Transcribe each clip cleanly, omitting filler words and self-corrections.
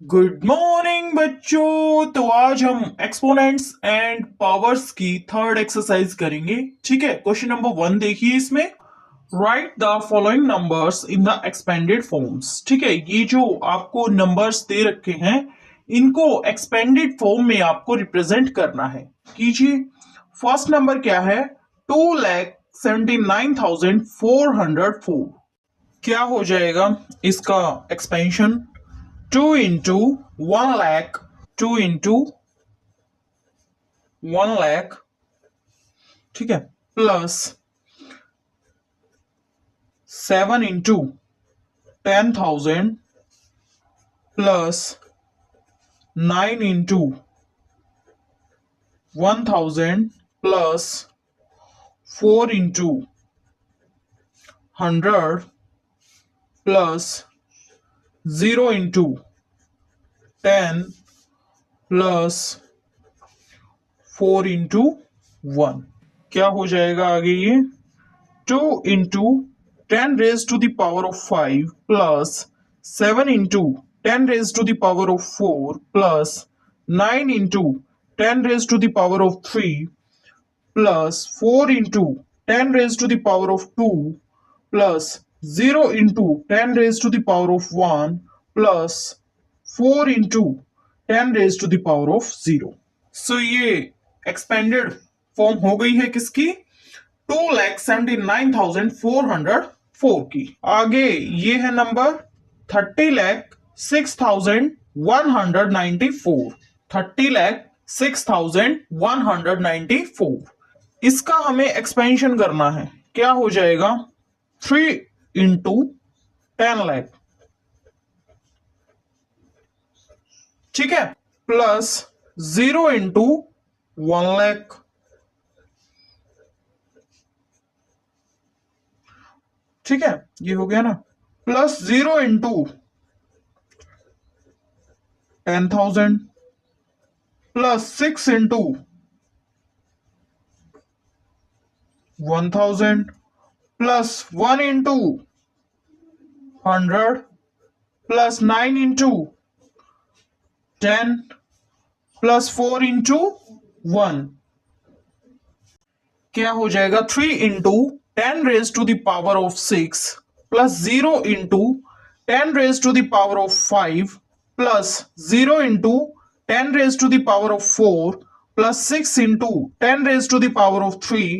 Good morning बच्चों। तो आज हम एक्सपोनेंट्स एंड पावर्स की थर्ड एक्सरसाइज करेंगे। ठीक है, क्वेश्चन नंबर 1 देखिए। इसमें right the following numbers in the expanded forms. ठीक है, ये जो आपको नंबर्स दे रखे हैं इनको एक्सपेंडेड फॉर्म में आपको रिप्रेजेंट करना है। कीजिए। फर्स्ट नंबर क्या है? 2,79,404। क्या हो जाएगा इसका expansion? 2 into 1 lakh, 2 into 1 lakh, ठीक है, plus 7 into 10,000 plus 9 into 1,000 plus 4 into 100 plus 0 into 10 plus 4 into 1। क्या हो जाएगा आगे? ये 2 into 10 raised to the power of 5 plus 7 into 10 raised to the power of 4 plus 9 into 10 raised to the power of 3 plus 4 into 10 raised to the power of 2 plus 0 into 10 raised to the power of 1 plus 4 into 10 raised to the power of 0। So ये expanded form हो गई है किसकी? 2,79,404 की। आगे ये है number 30,06,194। 30,06,194। इसका हमें एक्सपेंशन करना है। क्या हो जाएगा? 3 into 10 lakh, ठीक है, प्लस 0 into 1 lakh, ठीक है, ये हो गया ना, plus 0 into 10,000 plus 6 into 1,000 plus 1 into 100 plus 9 into 10 plus 4 into 1। क्या हो जाएगा? 3 into 10 raised to the power of 6 plus 0 into 10 raised to the power of 5 plus 0 into 10 raised to the power of 4 plus 6 into 10 raised to the power of 3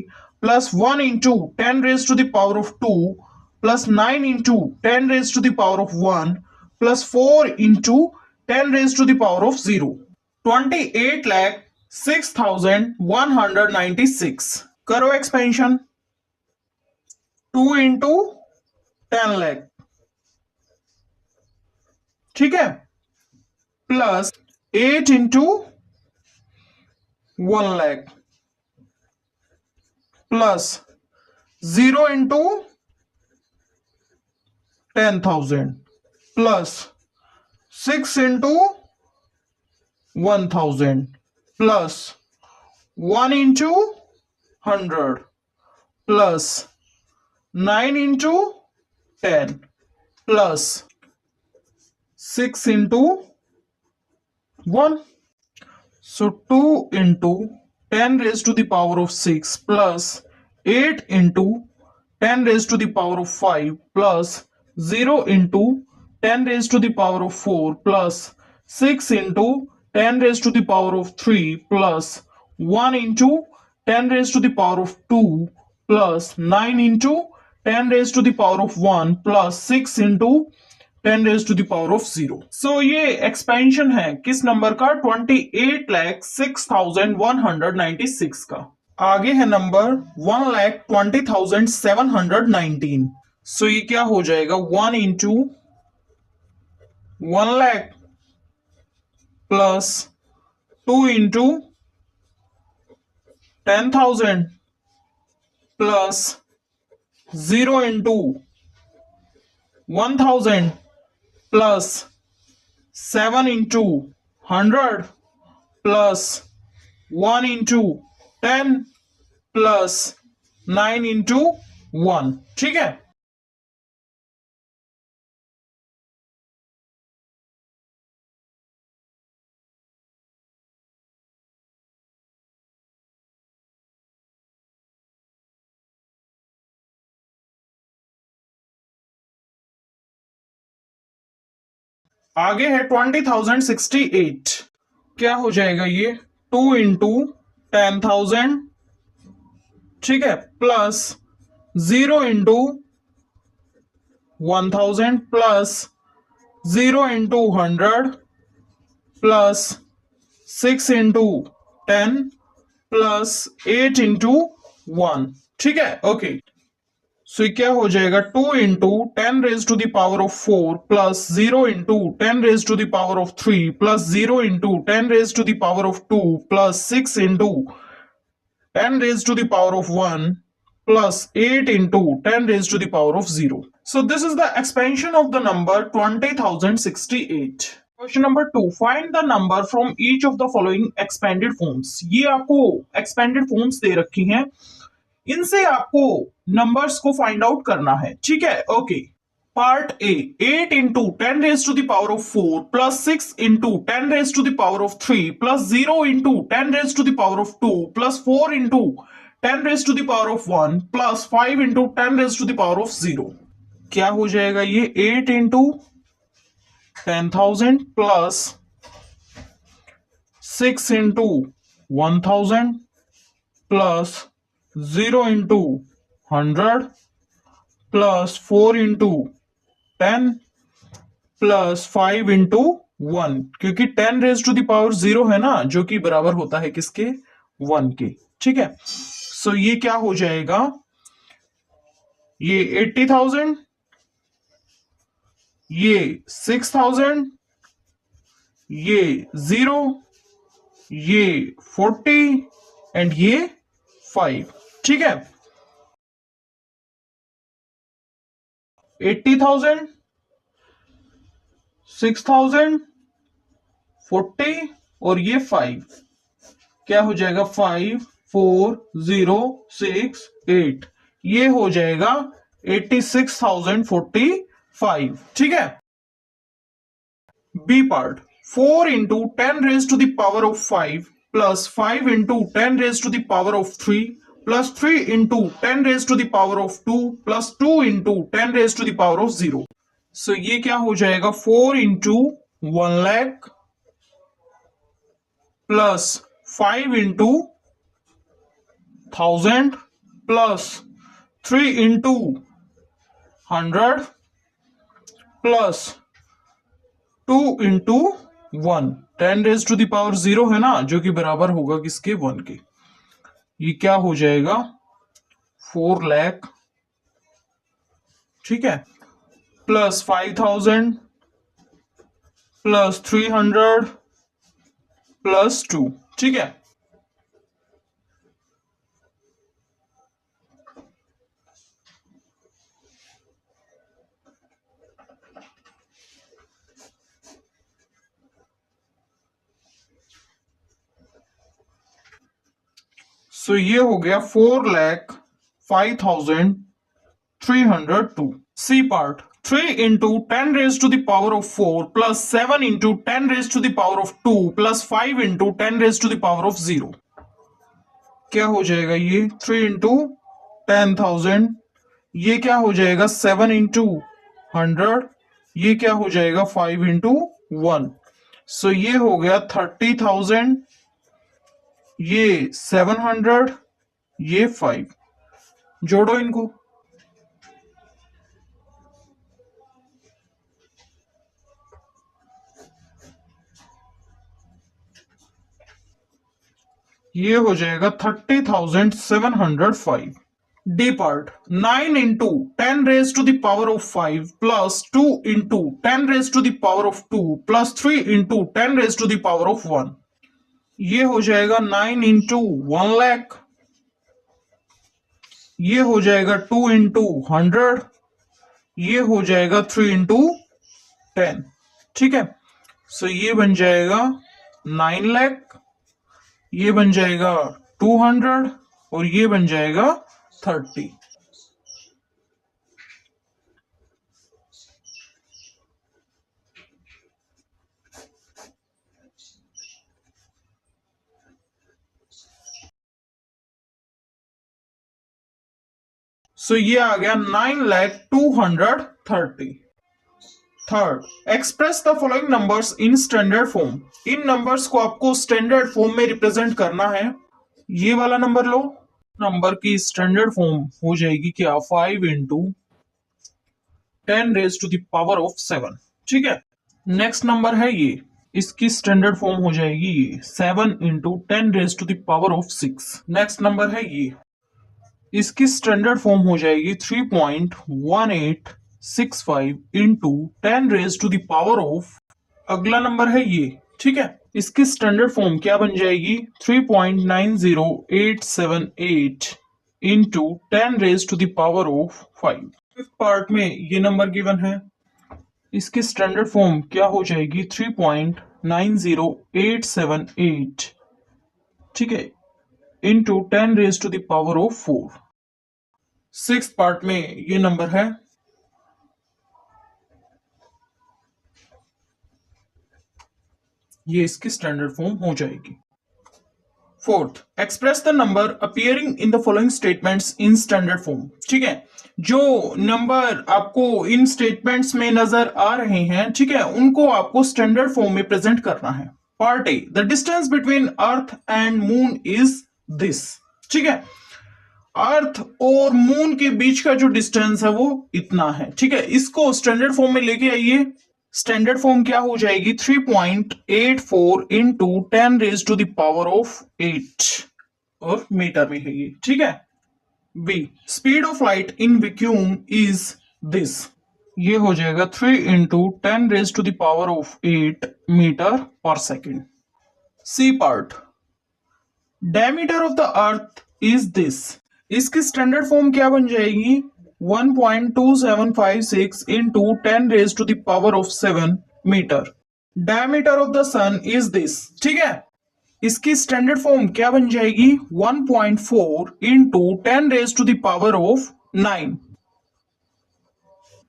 plus 1 into 10 raised to the power of 2 plus 9 into 10 raised to the power of 1 plus 4 into 10 raised to the power of 0। 28,06,196। करो expansion. 2 into 10 lakh, ठीक है, plus 8 into 1 lakh plus 0 into 10,000 plus 6 into 1,000 plus 1 into 100 plus 9 into 10 plus 6 into 1। So 2 into 10 raised to the power of 6 plus 8 into 10 raised to the power of 5 plus 0 into 10 raised to the power of 4 plus 6 into 10 raised to the power of 3 plus 1 into 10 raised to the power of 2 plus 9 into 10 raised to the power of 1 plus 6 into 10 raised to the power of 0। So ये expansion है किस number का? 28,06,196 का। आगे है number 1,20,719। सो ये क्या हो जाएगा? 1 into 1 lakh plus 2 into 10,000 plus 0 into 1,000 plus 7 into 100 plus 1 into 10 plus 9 into 1। ठीक है। आगे है 20,068। क्या हो जाएगा ये? 2 into 10,000, ठीक है, plus 0 into 1,000 plus 0 into 100 plus 6 into 10 plus 8 into 1। ठीक है, ओके। सो क्या हो जाएगा? 2 into 10 raised to the power of 4 plus 0 into 10 raised to the power of 3 plus 0 into 10 raised to the power of 2 plus 6 into 10 raised to the power of 1 plus 8 into 10 raised to the power of 0. So this is the expansion of the number 20,068. Question number 2, find the number from each of the following expanded forms. ये आपको expanded forms they रखी हैं, इनसे आपको numbers को find out करना है। ठीक है, okay. Part A, 8 into 10 raised to the power of 4 plus 6 into 10 raised to the power of 3 plus 0 into 10 raised to the power of 2 plus 4 into 10 raised to the power of 1 plus 5 into 10 raised to the power of 0। क्या हो जाएगा ये? 8 into 10,000 plus 6 into 1,000 plus 0 into 100 plus 4 into 10 plus 5 into 1, क्योंकि 10 raise to the power 0 है ना, जो कि बराबर होता है किसके? 1 के। ठीक है, सो ये क्या हो जाएगा? ये 80,000, ये 6,000, ये 0, ये 40 एंड ये 5। ठीक है, 80,000, 6,000, 40 और ये 5। क्या हो जाएगा? 5 4 0 6 8, ये हो जाएगा 86,045। ठीक है। B part, 4 into 10 raised to the power of 5 plus 5 into 10 raised to the power of 3 plus 3 into 10 raised to the power of 2 plus 2 into 10 raised to the power of 0। So ये क्या हो जाएगा? 4 into 1 lakh plus 5 into 1000 plus 3 into 100 plus 2 into 1। 10 raise to the power 0 है ना, जो कि बराबर होगा किसके? 1 के। ये क्या हो जाएगा? 4 लाख, ठीक है, प्लस 5,000 प्लस 300 प्लस 2। ठीक है, सो ये हो गया 4,05,302। C part, 3 into 10 raised to the power of 4 plus 7 into 10 raised to the power of 2 plus 5 into 10 raised to the power of 0। क्या हो जाएगा ये? 3 into 10,000, ये क्या हो जाएगा? 7 into 100, ये क्या हो जाएगा? 5 into 1। सो ये हो गया 30,000, ये 700, ये 5। जोड़ो इनको। ये हो जाएगा 30,705। D part, 9 into 10 raised to the power of 5 plus 2 into 10 raised to the power of 2 plus 3 into 10 raised to the power of 1। ये हो जाएगा 9 into 1 lakh, ये हो जाएगा 2 into 100, ये हो जाएगा 3 into 10। ठीक है, सो ये बन जाएगा 9 लाख, ये बन जाएगा 200 और ये बन जाएगा 30। सो ये आ गया 9,230। Third, express the following numbers in standard form. In numbers को आपको स्टैंडर्ड फॉर्म में रिप्रेजेंट करना है। ये वाला नंबर लो, नंबर की स्टैंडर्ड फॉर्म हो जाएगी क्या, 5 इंटू 10⁻⁷। ठीक है। नेक्स्ट नंबर है ये, इसकी स्टैंडर्ड फॉर्म हो जाएगी ये 7 इंटू 10⁻�6। नेक्स्ट नंबर है ये, इसकी स्टैंडर्ड फॉर्म हो जाएगी 3.1865 इंटू 10⁻⁴। अगला नंबर है ये, ठीक है। इसकी स्टैंडर्ड फॉर्म क्या बन जाएगी, 3.90878 इंटू 10⁻⁵। फिफ्थ पार्ट में ये नंबर गिवन है, इसकी स्टैंडर्ड फॉर्म क्या हो जाएगी, 3.90878, ठीक है, इंटू 10⁻⁴। सिक्स पार्ट में ये नंबर है, ये इसकी स्टैंडर्ड फॉर्म हो जाएगी। Fourth, express the number appearing in the following statements in standard form. ठीक है, जो नंबर आपको इन स्टेटमेंट्स में नजर आ रहे हैं, ठीक है, उनको आपको स्टैंडर्ड फॉर्म में प्रेजेंट करना है। Part A, the distance between earth and moon is this. ठीक है, अर्थ और मून के बीच का जो डिस्टेंस है वो इतना है। ठीक है, इसको स्टैंडर्ड फॉर्म में लेके आइए। स्टैंडर्ड फॉर्म क्या हो जाएगी, 3.84 इंटू 10⁻⁸ और मीटर में है ये। ठीक है। B, speed of light in vacuum is this. ये हो जाएगा 3 into 10⁸ metre per second. C part, diameter of the earth is this. इसकी स्टैंडर्ड फॉर्म क्या बन जाएगी, 1.2756 into 10⁻⁷ metre. Diameter of the sun is this. ठीक है, इसकी स्टैंडर्ड फॉर्म क्या बन जाएगी, 1.4 into 10⁻⁹।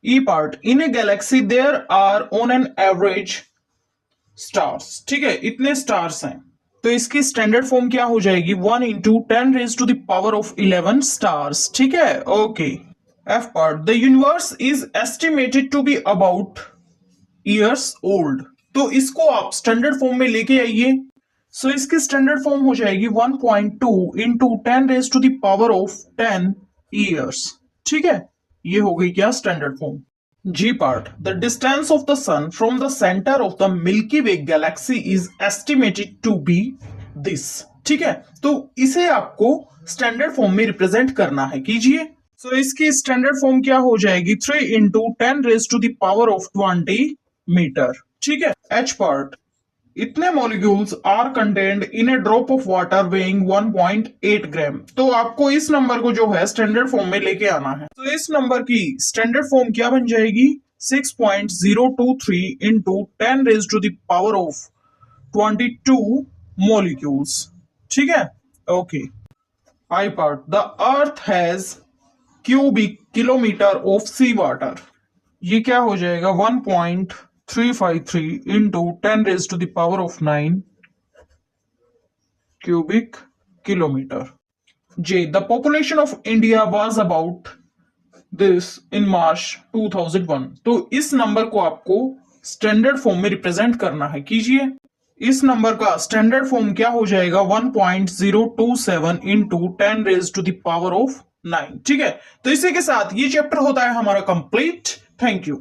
E part, in a galaxy there are on an average stars. ठीक है, इतने स्टार्स हैं, तो इसकी स्टैंडर्ड फॉर्म क्या हो जाएगी, 1 इंटू 10⁻11 स्टार्स। ठीक है, okay. F part, the universe is estimated to be about years old. तो इसको आप स्टैंडर्ड फॉर्म में लेके आइए। सो इसकी स्टैंडर्ड फॉर्म हो जाएगी 1.2 इंटू 10⁻10 ईयर्स। ठीक है, ये हो गई क्या standard form. G part, the distance of the sun from the centre of the Milky Way galaxy is estimated to be this. ठीक है, तो इसे आपको स्टैंडर्ड फॉर्म में रिप्रेजेंट करना है, कीजिए। सो इसकी स्टैंडर्ड फॉर्म क्या हो जाएगी, 3 इंटू 10⁻20 मीटर। ठीक है। एच पार्ट, इतने molecules are contained in a drop of water weighing 1.8 gram. तो आपको इस नंबर को जो है स्टैंडर्ड फॉर्म में लेके आना है। तो इस नंबर की स्टैंडर्ड फॉर्म क्या बन जाएगी, 6.023 इंटू 10⁻22 मॉलिक्यूल्स। ठीक है, okay. I part, the earth has cubic kilometre of sea water. ये क्या हो जाएगा, 1.353 into 10⁻9 cubic kilometre. J, the population of India was about this in March 2001। तो इस नंबर को आपको स्टैंडर्ड फॉर्म में रिप्रेजेंट करना है, कीजिए। इस नंबर का स्टैंडर्ड फॉर्म क्या हो जाएगा, 1.027 इंटू 10⁻9। ठीक है, तो इसी के साथ ये चैप्टर होता है हमारा कंप्लीट। Thank you.